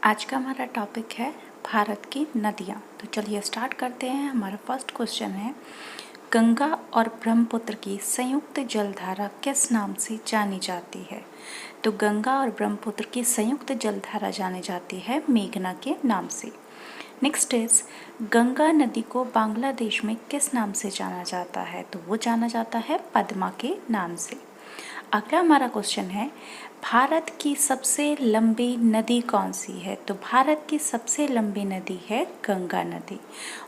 आज का हमारा टॉपिक है भारत की नदियाँ। तो चलिए स्टार्ट करते हैं। हमारा फर्स्ट क्वेश्चन है, गंगा और ब्रह्मपुत्र की संयुक्त जलधारा किस नाम से जानी जाती है? तो गंगा और ब्रह्मपुत्र की संयुक्त जलधारा जानी जाती है मेघना के नाम से। नेक्स्ट इज, गंगा नदी को बांग्लादेश में किस नाम से जाना जाता है? तो वो जाना जाता है पद्मा के नाम से। अगला हमारा क्वेश्चन है, भारत की सबसे लंबी नदी कौन सी है? तो भारत की सबसे लंबी नदी है गंगा नदी।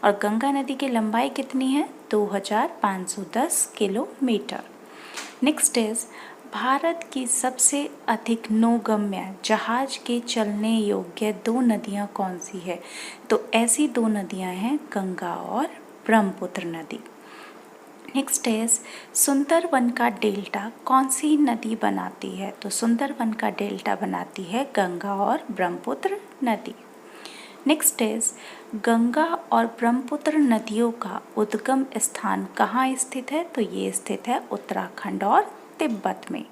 और गंगा नदी की लंबाई कितनी है? 2510 किलोमीटर। नेक्स्ट इज, भारत की सबसे अधिक नौगम्य जहाज के चलने योग्य दो नदियां कौन सी है? तो ऐसी दो नदियां हैं गंगा और ब्रह्मपुत्र नदी। नेक्स्ट इज, सुंदरवन का डेल्टा कौन सी नदी बनाती है? तो सुंदरवन का डेल्टा बनाती है गंगा और ब्रह्मपुत्र नदी। नेक्स्ट इज, गंगा और ब्रह्मपुत्र नदियों का उद्गम स्थान कहाँ स्थित है? तो ये स्थित है उत्तराखंड और तिब्बत में।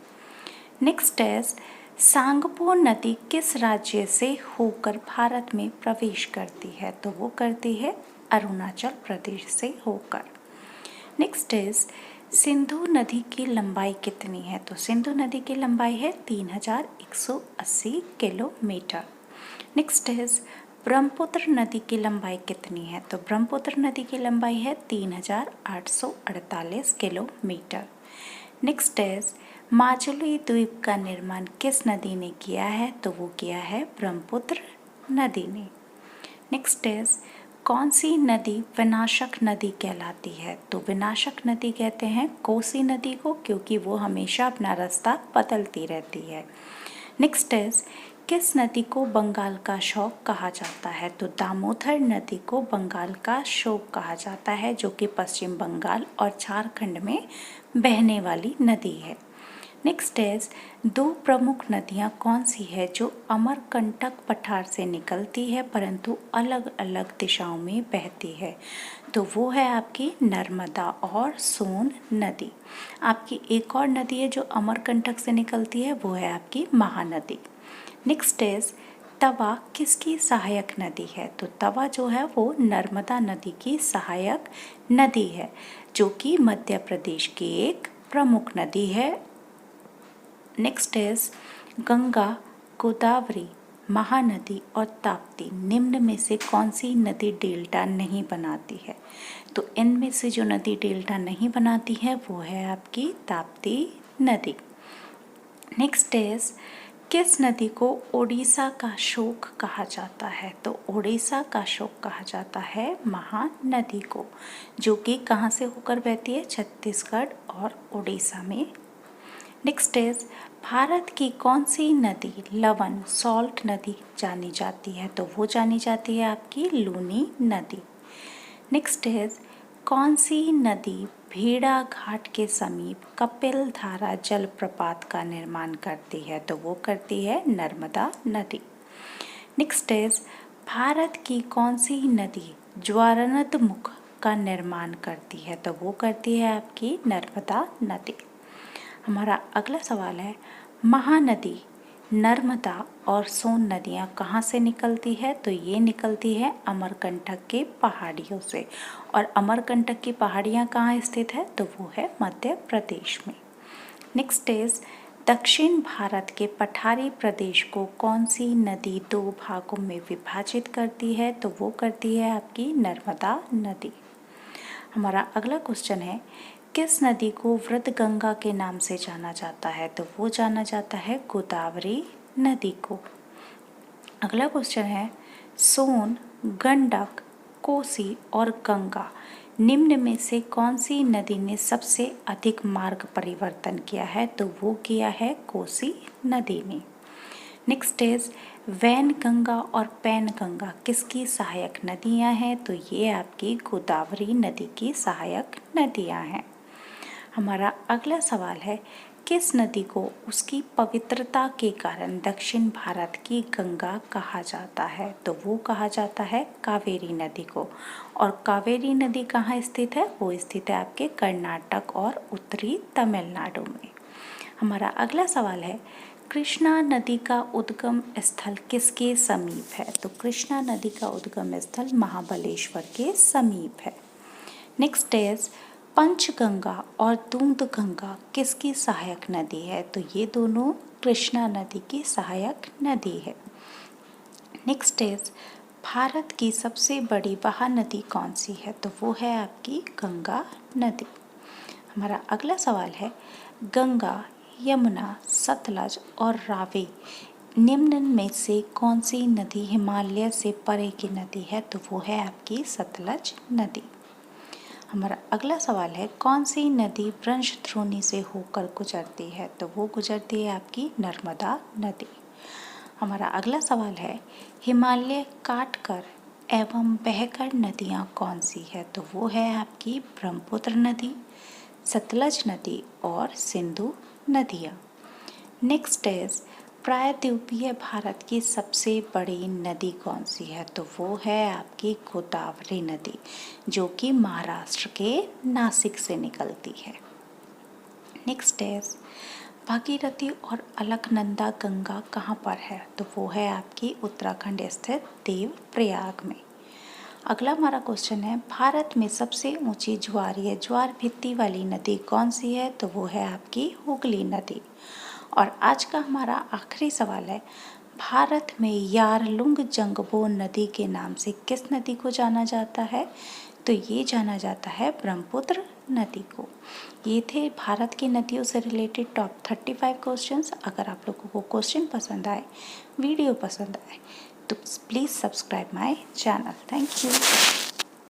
नेक्स्ट इज, सांगपो नदी किस राज्य से होकर भारत में प्रवेश करती है? तो वो करती है अरुणाचल प्रदेश से होकर। नेक्स्ट इज, सिंधु नदी की लंबाई कितनी है? तो सिंधु नदी की लंबाई है 3180 किलोमीटर। नेक्स्ट इज, ब्रह्मपुत्र नदी की लंबाई कितनी है? तो ब्रह्मपुत्र नदी की लंबाई है 3848 किलोमीटर। नेक्स्ट इज, माजुली द्वीप का निर्माण किस नदी ने किया है? तो वो किया है ब्रह्मपुत्र नदी ने। नेक्स्ट इज, कौन सी नदी विनाशक नदी कहलाती है? तो विनाशक नदी कहते हैं कोसी नदी को, क्योंकि वो हमेशा अपना रास्ता बदलती रहती है। नेक्स्ट इज, किस नदी को बंगाल का शोक कहा जाता है? तो दामोदर नदी को बंगाल का शोक कहा जाता है, जो कि पश्चिम बंगाल और झारखंड में बहने वाली नदी है। नेक्स्ट इज, दो प्रमुख नदियां कौन सी है जो अमरकंटक पठार से निकलती है परंतु अलग अलग दिशाओं में बहती है? तो वो है आपकी नर्मदा और सोन नदी। आपकी एक और नदी है जो अमरकंटक से निकलती है, वो है आपकी महानदी। नेक्स्ट इज, तवा किसकी सहायक नदी है? तो तवा जो है वो नर्मदा नदी की सहायक नदी है, जो कि मध्य प्रदेश की एक प्रमुख नदी है। नेक्स्ट इज, गंगा, गोदावरी, महानदी और ताप्ती निम्न में से कौन सी नदी डेल्टा नहीं बनाती है? तो इनमें से जो नदी डेल्टा नहीं बनाती है वो है आपकी ताप्ती नदी। नेक्स्ट इज, किस नदी को ओडिशा का शोक कहा जाता है? तो ओडिशा का शोक कहा जाता है महानदी को, जो कि कहाँ से होकर बहती है? छत्तीसगढ़ और ओडिशा में। नेक्स्ट इज, भारत की कौन सी नदी लवण सॉल्ट नदी जानी जाती है? तो वो जानी जाती है आपकी लूनी नदी। नेक्स्ट इज, कौन सी नदी भेड़ा घाट के समीप कपिल धारा जलप्रपात का निर्माण करती है? तो वो करती है नर्मदा नदी। नेक्स्ट इज, भारत की कौन सी नदी ज्वारनदमुख का निर्माण करती है? तो वो करती है आपकी नर्मदा नदी। हमारा अगला सवाल है, महानदी, नर्मदा और सोन नदियाँ कहाँ से निकलती है? तो ये निकलती है अमरकंटक के पहाड़ियों से। और अमरकंटक की पहाड़ियाँ कहाँ स्थित है? तो वो है मध्य प्रदेश में। नेक्स्ट इज, दक्षिण भारत के पठारी प्रदेश को कौन सी नदी दो भागों में विभाजित करती है? तो वो करती है आपकी नर्मदा नदी। हमारा अगला क्वेश्चन है, किस नदी को वृद्ध गंगा के नाम से जाना जाता है? तो वो जाना जाता है गोदावरी नदी को। अगला क्वेश्चन है, सोन, गंडक, कोसी और गंगा निम्न में से कौन सी नदी ने सबसे अधिक मार्ग परिवर्तन किया है? तो वो किया है कोसी नदी ने। नेक्स्ट इज, वैन गंगा और पैन गंगा किसकी सहायक नदियां हैं? तो ये आपकी गोदावरी नदी की सहायक नदियां हैं। हमारा अगला सवाल है, किस नदी को उसकी पवित्रता के कारण दक्षिण भारत की गंगा कहा जाता है? तो वो कहा जाता है कावेरी नदी को। और कावेरी नदी कहाँ स्थित है? वो स्थित है आपके कर्नाटक और उत्तरी तमिलनाडु में। हमारा अगला सवाल है, कृष्णा नदी का उद्गम स्थल किसके समीप है? तो कृष्णा नदी का उद्गम स्थल महाबलेश्वर के समीप है। नेक्स्ट इज पंचगंगा और दूधगंगा किसकी सहायक नदी है? तो ये दोनों कृष्णा नदी की सहायक नदी है। नेक्स्ट इज भारत की सबसे बड़ी महानदी कौन सी है? तो वो है आपकी गंगा नदी। हमारा अगला सवाल है, गंगा, यमुना, सतलज और रावी निम्न में से कौन सी नदी हिमालय से परे की नदी है? तो वो है आपकी सतलज नदी। हमारा अगला सवाल है, कौन सी नदी वृषध्रोनी से होकर गुजरती है? तो वो गुजरती है आपकी नर्मदा नदी। हमारा अगला सवाल है, हिमालय काटकर एवं बहकर नदियाँ कौन सी है? तो वो है आपकी ब्रह्मपुत्र नदी, सतलज नदी और सिंधु नदियाँ। नेक्स्ट इज प्रायद्वीपीय भारत की सबसे बड़ी नदी कौन सी है? तो वो है आपकी गोदावरी नदी, जो कि महाराष्ट्र के नासिक से निकलती है। नेक्स्ट इज भागीरथी और अलकनंदा गंगा कहाँ पर है? तो वो है आपकी उत्तराखंड स्थित देवप्रयाग में। अगला हमारा क्वेश्चन है, भारत में सबसे ऊंची ज्वारीय ज्वार भित्ति वाली नदी कौन सी है? तो वो है आपकी हुगली नदी। और आज का हमारा आखिरी सवाल है, भारत में यारलुंग जंगबो नदी के नाम से किस नदी को जाना जाता है? तो ये जाना जाता है ब्रह्मपुत्र नदी को। ये थे भारत की नदियों से रिलेटेड टॉप 35 क्वेश्चंस। अगर आप लोगों को क्वेश्चन पसंद आए, वीडियो पसंद आए, तो please subscribe my channel. Thank you.